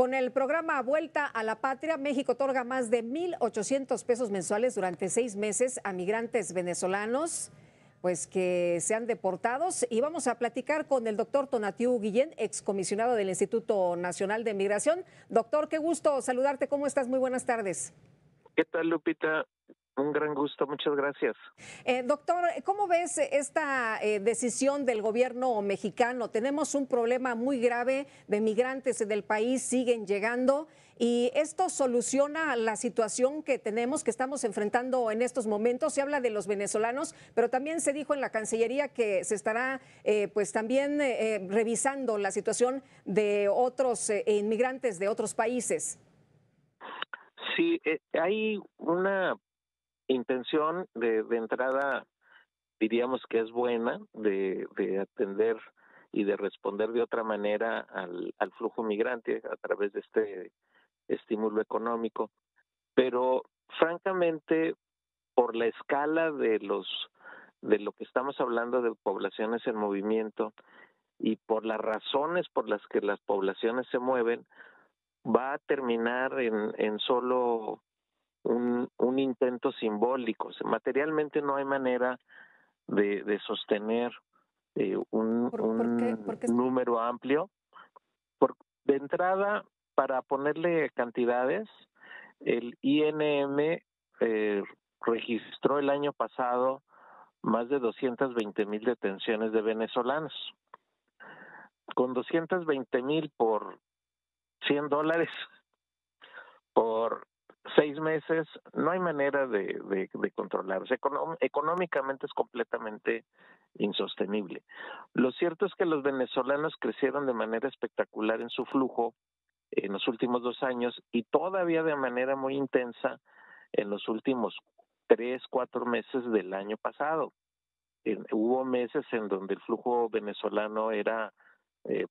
Con el programa Vuelta a la Patria, México otorga más de 1,800 pesos mensuales durante 6 meses a migrantes venezolanos pues que sean deportados. Y vamos a platicar con el doctor Tonatiuh Guillén, excomisionado del Instituto Nacional de Migración. Doctor, qué gusto saludarte. ¿Cómo estás? Muy buenas tardes. ¿Qué tal, Lupita? Un gran gusto, muchas gracias. Doctor, ¿cómo ves esta decisión del gobierno mexicano? Tenemos un problema muy grave de migrantes del país, siguen llegando y esto soluciona la situación que tenemos, que estamos enfrentando en estos momentos. Se habla de los venezolanos, pero también se dijo en la Cancillería que se estará pues también revisando la situación de otros inmigrantes de otros países. Sí, hay una intención de entrada, diríamos que es buena, de atender y de responder de otra manera al flujo migrante a través de este estímulo económico, pero francamente, por la escala de lo que estamos hablando de poblaciones en movimiento y por las razones por las que las poblaciones se mueven, va a terminar en solo un intento simbólico. O sea, materialmente no hay manera de sostener ¿Por qué? un número amplio. De entrada, para ponerle cantidades, el INM registró el año pasado más de 220,000 detenciones de venezolanos. Con 220,000 por $100 por 6 meses, no hay manera de controlar. O sea, económicamente es completamente insostenible. Lo cierto es que los venezolanos crecieron de manera espectacular en su flujo en los últimos 2 años y todavía de manera muy intensa en los últimos 3, 4 meses del año pasado. Hubo meses en donde el flujo venezolano era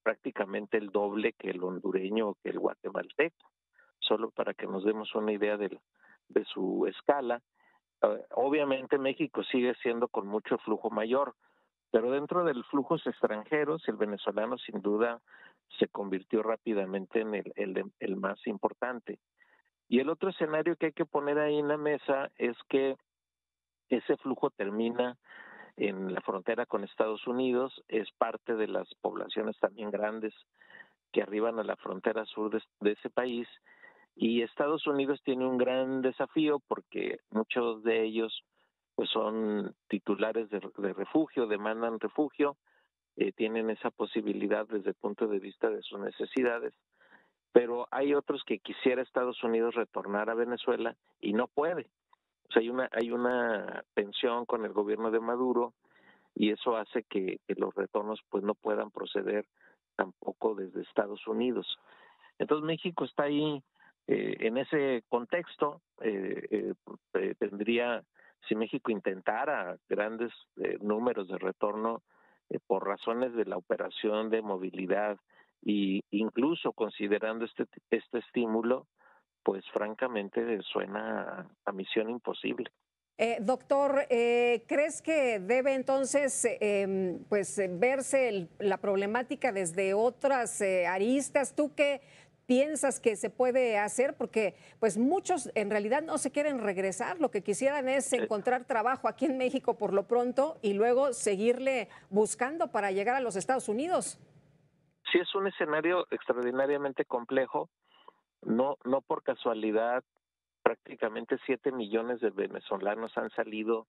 prácticamente el doble que el hondureño o que el guatemalteco, solo para que nos demos una idea de su escala. Obviamente México sigue siendo con mucho flujo mayor, pero dentro de los flujos extranjeros, el venezolano sin duda se convirtió rápidamente en el más importante. Y el otro escenario que hay que poner ahí en la mesa es que ese flujo termina en la frontera con Estados Unidos, es parte de las poblaciones también grandes que arriban a la frontera sur de ese país, y Estados Unidos tiene un gran desafío porque muchos de ellos pues son titulares de refugio, demandan refugio, tienen esa posibilidad desde el punto de vista de sus necesidades, pero hay otros que quisiera Estados Unidos retornar a Venezuela y no puede. O sea, hay una tensión con el gobierno de Maduro y eso hace que los retornos pues no puedan proceder tampoco desde Estados Unidos. Entonces México está ahí en ese contexto. Tendría, si México intentara grandes números de retorno por razones de la operación de movilidad y incluso considerando este estímulo, pues francamente suena a misión imposible. Doctor, ¿crees que debe entonces pues verse la problemática desde otras aristas? ¿Tú qué piensas que se puede hacer? Porque pues muchos en realidad no se quieren regresar, lo que quisieran es encontrar trabajo aquí en México por lo pronto y luego seguirle buscando para llegar a los Estados Unidos. Sí, es un escenario extraordinariamente complejo. No por casualidad, prácticamente 7 millones de venezolanos han salido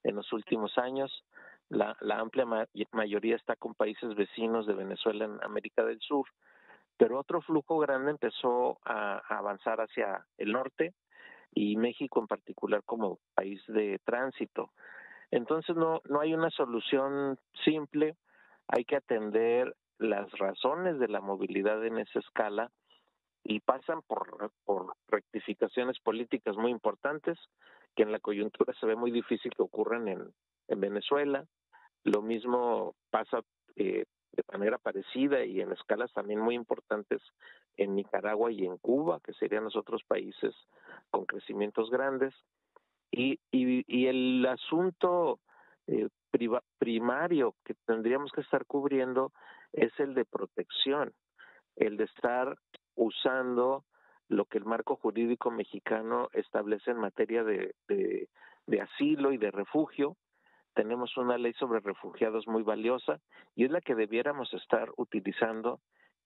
en los últimos años. La amplia mayoría está con países vecinos de Venezuela en América del Sur, pero otro flujo grande empezó a avanzar hacia el norte y México en particular como país de tránsito. Entonces no hay una solución simple, hay que atender las razones de la movilidad en esa escala y pasan por rectificaciones políticas muy importantes que en la coyuntura se ve muy difícil que ocurran en Venezuela. Lo mismo pasa de manera parecida y en escalas también muy importantes en Nicaragua y en Cuba, que serían los otros países con crecimientos grandes. Y el asunto primario que tendríamos que estar cubriendo es el de protección, el de estar usando lo que el marco jurídico mexicano establece en materia de asilo y de refugio. Tenemos una ley sobre refugiados muy valiosa y es la que debiéramos estar utilizando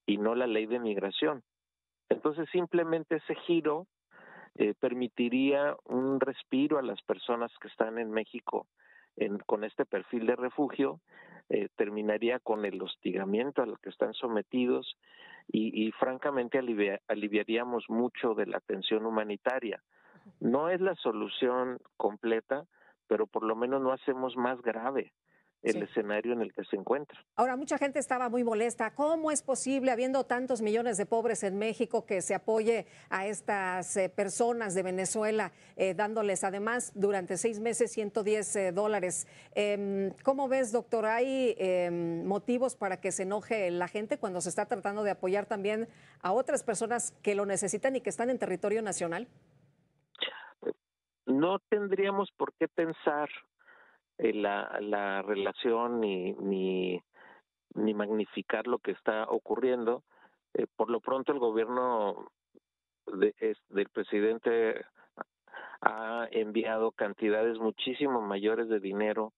y no la ley de migración. Entonces, simplemente ese giro permitiría un respiro a las personas que están en México con este perfil de refugio, terminaría con el hostigamiento a lo que están sometidos y francamente aliviaríamos mucho de la tensión humanitaria. No es la solución completa, pero por lo menos no hacemos más grave el escenario en el que se encuentra. Ahora, mucha gente estaba muy molesta. ¿Cómo es posible, habiendo tantos millones de pobres en México, que se apoye a estas personas de Venezuela, dándoles además durante 6 meses $110? ¿Cómo ves, doctor? ¿Hay motivos para que se enoje la gente cuando se está tratando de apoyar también a otras personas que lo necesitan y que están en territorio nacional? No tendríamos por qué pensar la relación ni magnificar lo que está ocurriendo. Por lo pronto el gobierno del presidente ha enviado cantidades muchísimo mayores de dinero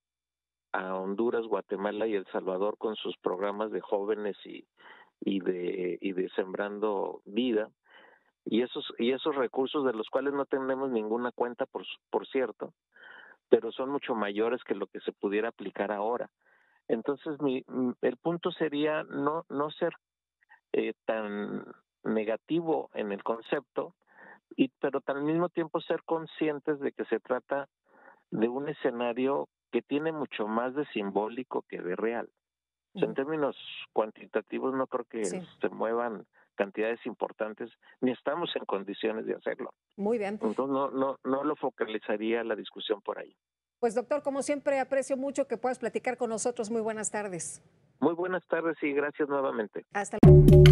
a Honduras, Guatemala y El Salvador con sus programas de jóvenes y de Sembrando Vida, y esos recursos, de los cuales no tenemos ninguna cuenta, por cierto, pero son mucho mayores que lo que se pudiera aplicar ahora. Entonces, el punto sería no ser tan negativo en el concepto, pero al mismo tiempo ser conscientes de que se trata de un escenario que tiene mucho más de simbólico que de real. O sea, en términos cuantitativos no creo que se muevan cantidades importantes, ni estamos en condiciones de hacerlo. Muy bien. Entonces no lo focalizaría la discusión por ahí. Pues doctor, como siempre, aprecio mucho que puedas platicar con nosotros. Muy buenas tardes. Muy buenas tardes y gracias nuevamente. Hasta luego.